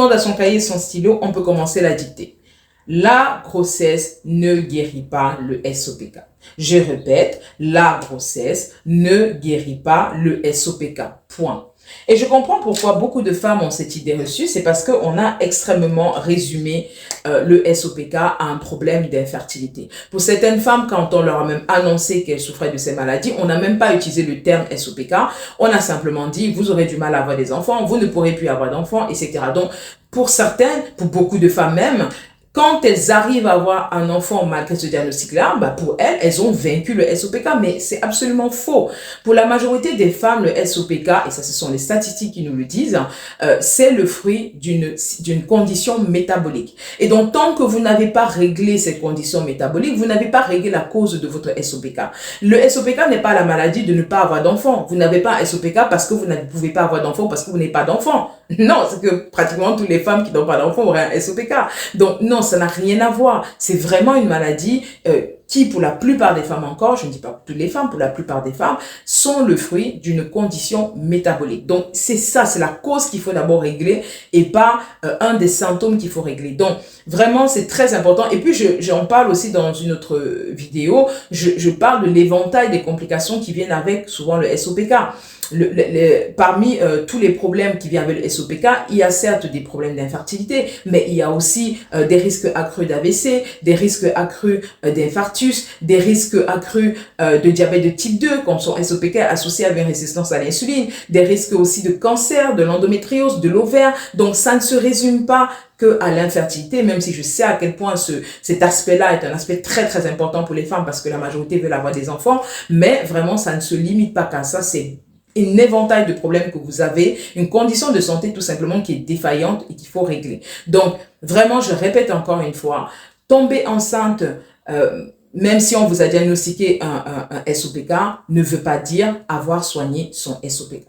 monde a son cahier et son stylo, on peut commencer la dictée. La grossesse ne guérit pas le SOPK. Je répète, la grossesse ne guérit pas le SOPK. Point. Et je comprends pourquoi beaucoup de femmes ont cette idée reçue, c'est parce qu'on a extrêmement résumé le SOPK à un problème d'infertilité. Pour certaines femmes, quand on leur a même annoncé qu'elles souffraient de ces maladies, on n'a même pas utilisé le terme SOPK, on a simplement dit, vous aurez du mal à avoir des enfants, vous ne pourrez plus avoir d'enfants, etc. Donc, pour certaines, pour beaucoup de femmes même, quand elles arrivent à avoir un enfant malgré ce diagnostic-là, bah pour elles, elles ont vaincu le SOPK, mais c'est absolument faux. Pour la majorité des femmes, le SOPK, et ça ce sont les statistiques qui nous le disent, c'est le fruit d'une condition métabolique. Et donc, tant que vous n'avez pas réglé cette condition métabolique, vous n'avez pas réglé la cause de votre SOPK. Le SOPK n'est pas la maladie de ne pas avoir d'enfant. Vous n'avez pas un SOPK parce que vous ne pouvez pas avoir d'enfant, parce que vous n'avez pas d'enfant. Non, c'est que pratiquement toutes les femmes qui n'ont pas d'enfant auraient un SOPK. Donc, non, ça n'a rien à voir. C'est vraiment une maladie qui, pour la plupart des femmes encore, je ne dis pas pour toutes les femmes, pour la plupart des femmes, sont le fruit d'une condition métabolique. Donc, c'est ça, c'est la cause qu'il faut d'abord régler et pas un des symptômes qu'il faut régler. Donc, vraiment, c'est très important. Et puis, j'en parle aussi dans une autre vidéo. Je parle de l'éventail des complications qui viennent avec souvent le SOPK. Parmi tous les problèmes qui viennent avec le SOPK, il y a certes des problèmes d'infertilité, mais il y a aussi des risques accrus d'AVC, des risques accrus d'infarctus, des risques accrus de diabète de type 2, comme son SOPK associé avec une résistance à l'insuline, des risques aussi de cancer, de l'endométriose, de l'ovaire. Donc, ça ne se résume pas à l'infertilité, même si je sais à quel point cet aspect-là est un aspect très très important pour les femmes parce que la majorité veulent avoir des enfants, mais vraiment ça ne se limite pas qu'à ça, c'est un éventail de problèmes que vous avez, une condition de santé tout simplement qui est défaillante et qu'il faut régler. Donc vraiment, je répète encore une fois, tomber enceinte, même si on vous a diagnostiqué un SOPK, ne veut pas dire avoir soigné son SOPK.